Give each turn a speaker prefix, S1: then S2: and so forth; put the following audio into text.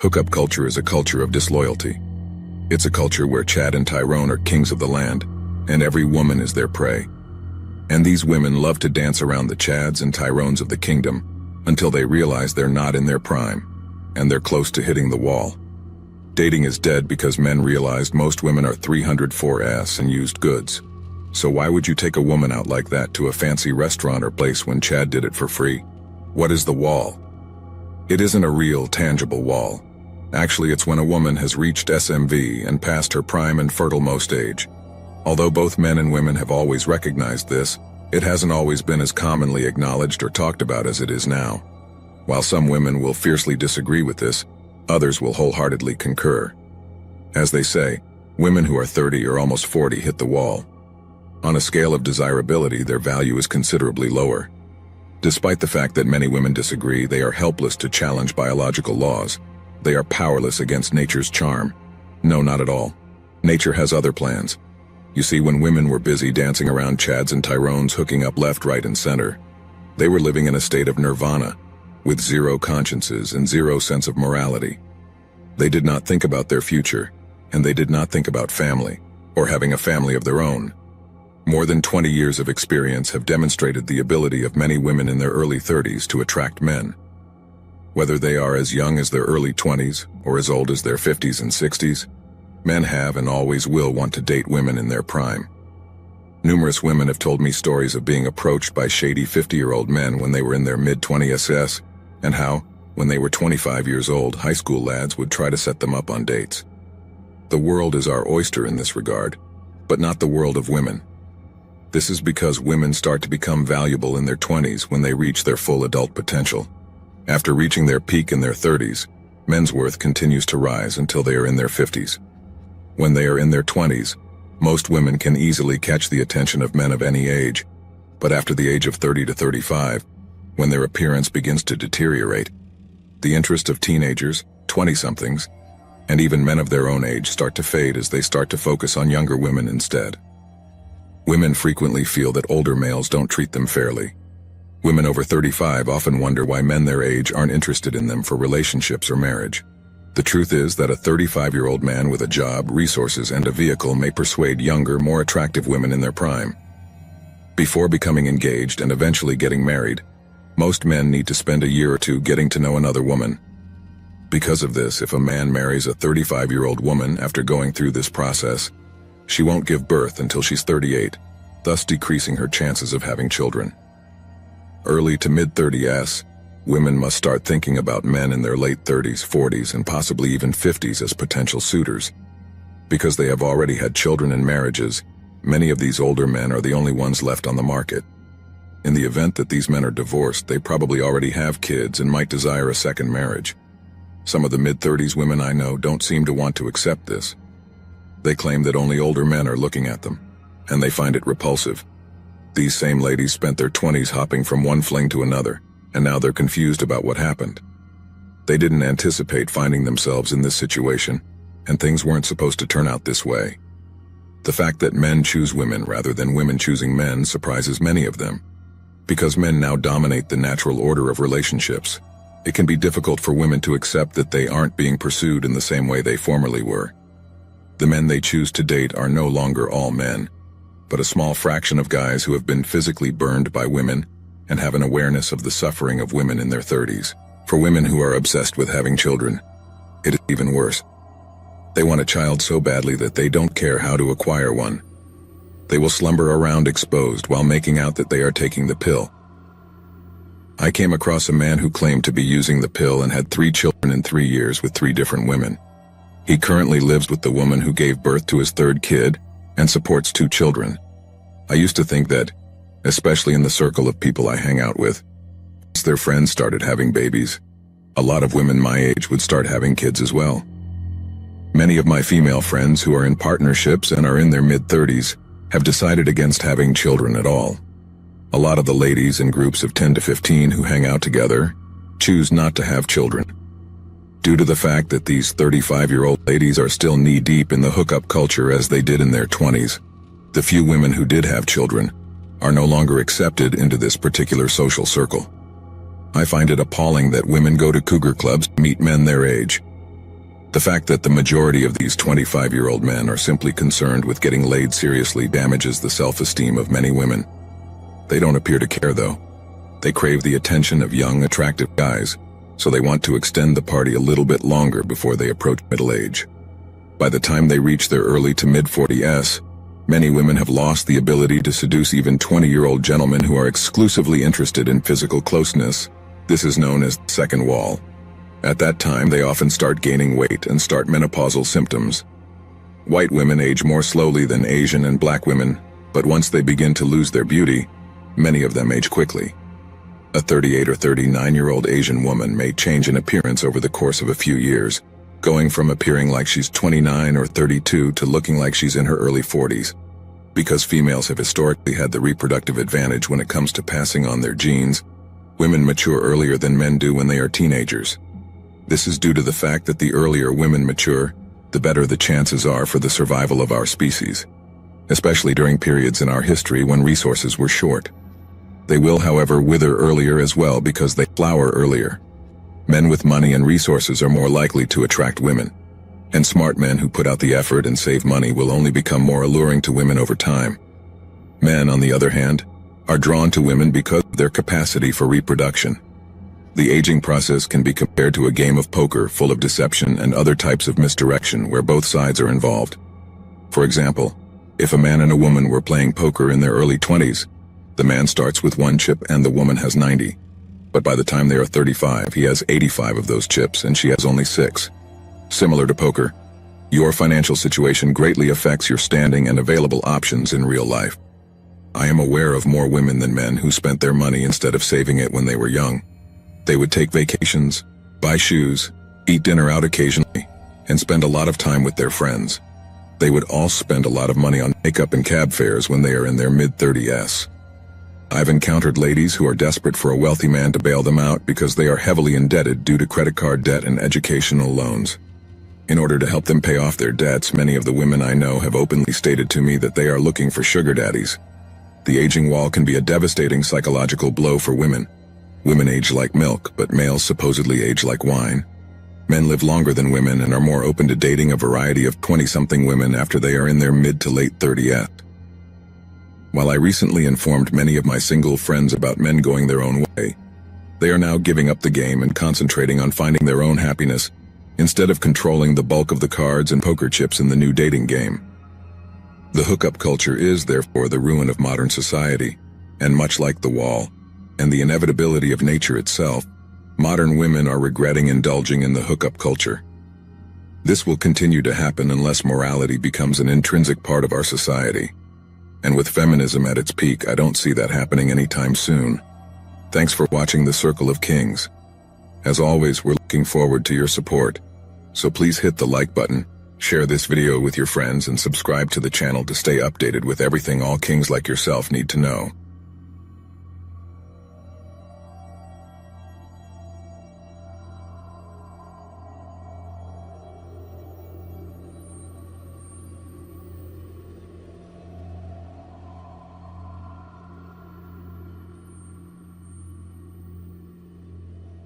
S1: Hookup culture is a culture of disloyalty. It's a culture where Chad and Tyrone are kings of the land, and every woman is their prey. And these women love to dance around the Chads and Tyrones of the kingdom until they realize they're not in their prime, and they're close to hitting the wall. Dating is dead because men realized most women are 304S and used goods. So why would you take a woman out like that to a fancy restaurant or place when Chad did it for free? What is the wall? It isn't a real, tangible wall. Actually, it's when a woman has reached SMV and passed her prime and fertile-most age. Although both men and women have always recognized this, it hasn't always been as commonly acknowledged or talked about as it is now. While some women will fiercely disagree with this, others will wholeheartedly concur. As they say, women who are 30 or almost 40 hit the wall. On a scale of desirability, their value is considerably lower. Despite the fact that many women disagree, they are helpless to challenge biological laws. They are powerless against nature's charm. No, not at all. Nature has other plans. You see, when women were busy dancing around Chads and Tyrones hooking up left, right, and center, they were living in a state of nirvana, with zero consciences and zero sense of morality. They did not think about their future, and they did not think about family, or having a family of their own. More than 20 years of experience have demonstrated the ability of many women in their early 30s to attract men. Whether they are as young as their early 20s or as old as their 50s and 60s, men have and always will want to date women in their prime. Numerous women have told me stories of being approached by shady 50-year-old men when they were in their mid-20s, and how, when they were 25 years old, high school lads would try to set them up on dates. The world is our oyster in this regard, but not the world of women. This is because women start to become valuable in their 20s when they reach their full adult potential. After reaching their peak in their 30s, men's worth continues to rise until they are in their 50s. When they are in their 20s, most women can easily catch the attention of men of any age, but after the age of 30 to 35, when their appearance begins to deteriorate, the interest of teenagers, 20-somethings, and even men of their own age start to fade as they start to focus on younger women instead. Women frequently feel that older males don't treat them fairly. Women over 35 often wonder why men their age aren't interested in them for relationships or marriage. The truth is that a 35-year-old man with a job, resources, and a vehicle may persuade younger, more attractive women in their prime. Before becoming engaged and eventually getting married, most men need to spend a year or two getting to know another woman. Because of this, if a man marries a 35-year-old woman after going through this process, she won't give birth until she's 38, thus decreasing her chances of having children. Early to mid-30s, women must start thinking about men in their late 30s, 40s, and possibly even 50s as potential suitors. Because they have already had children and marriages, many of these older men are the only ones left on the market. In the event that these men are divorced, they probably already have kids and might desire a second marriage. Some of the mid-30s women I know don't seem to want to accept this. They claim that only older men are looking at them, and they find it repulsive. These same ladies spent their 20s hopping from one fling to another, and now they're confused about what happened. They didn't anticipate finding themselves in this situation, and things weren't supposed to turn out this way. The fact that men choose women rather than women choosing men surprises many of them. Because men now dominate the natural order of relationships, it can be difficult for women to accept that they aren't being pursued in the same way they formerly were. The men they choose to date are no longer all men, but a small fraction of guys who have been physically burned by women and have an awareness of the suffering of women in their 30s. For women who are obsessed with having children, it is even worse. They want a child so badly that they don't care how to acquire one. They will slumber around exposed while making out that they are taking the pill. I came across a man who claimed to be using the pill and had 3 children in 3 years with 3 different women. He currently lives with the woman who gave birth to his 3rd kid and supports 2 children. I used to think that, especially in the circle of people I hang out with, once their friends started having babies, a lot of women my age would start having kids as well. Many of my female friends who are in partnerships and are in their mid-30s have decided against having children at all. A lot of the ladies in groups of 10 to 15 who hang out together choose not to have children. Due to the fact that these 35-year-old ladies are still knee-deep in the hookup culture as they did in their 20s, the few women who did have children are no longer accepted into this particular social circle. I find it appalling that women go to cougar clubs to meet men their age. The fact that the majority of these 25-year-old men are simply concerned with getting laid seriously damages the self-esteem of many women. They don't appear to care though. They crave the attention of young, attractive guys, so they want to extend the party a little bit longer before they approach middle age. By the time they reach their early to mid-40s, many women have lost the ability to seduce even 20-year-old gentlemen who are exclusively interested in physical closeness. This is known as the second wall. At that time, they often start gaining weight and start menopausal symptoms. White women age more slowly than Asian and black women, but once they begin to lose their beauty, many of them age quickly. A 38 or 39-year-old Asian woman may change in appearance over the course of a few years, going from appearing like she's 29 or 32 to looking like she's in her early 40s. Because females have historically had the reproductive advantage when it comes to passing on their genes, women mature earlier than men do when they are teenagers. This is due to the fact that the earlier women mature, the better the chances are for the survival of our species, especially during periods in our history when resources were short. They will, however, wither earlier as well because they flower earlier. Men with money and resources are more likely to attract women, and smart men who put out the effort and save money will only become more alluring to women over time. Men, on the other hand, are drawn to women because of their capacity for reproduction. The aging process can be compared to a game of poker full of deception and other types of misdirection where both sides are involved. For example, if a man and a woman were playing poker in their early 20s, the man starts with 1 chip and the woman has 90. But by the time they are 35, he has 85 of those chips and she has only 6. Similar to poker, your financial situation greatly affects your standing and available options in real life. I am aware of more women than men who spent their money instead of saving it when they were young. They would take vacations, buy shoes, eat dinner out occasionally, and spend a lot of time with their friends. They would all spend a lot of money on makeup and cab fares when they are in their mid-30s. I've encountered ladies who are desperate for a wealthy man to bail them out because they are heavily indebted due to credit card debt and educational loans. In order to help them pay off their debts, many of the women I know have openly stated to me that they are looking for sugar daddies. The aging wall can be a devastating psychological blow for women. Women age like milk, but males supposedly age like wine. Men live longer than women and are more open to dating a variety of 20-something women after they are in their mid to late 30s. While I recently informed many of my single friends about men going their own way, they are now giving up the game and concentrating on finding their own happiness instead of controlling the bulk of the cards and poker chips in the new dating game. The hookup culture is, therefore, the ruin of modern society, and much like the wall, and the inevitability of nature itself, modern women are regretting indulging in the hookup culture. This will continue to happen unless morality becomes an intrinsic part of our society. And with feminism at its peak, I don't see that happening anytime soon. Thanks for watching The Circle of Kings. As always, we're looking forward to your support. So please hit the like button, share this video with your friends, and subscribe to the channel to stay updated with everything all kings like yourself need to know.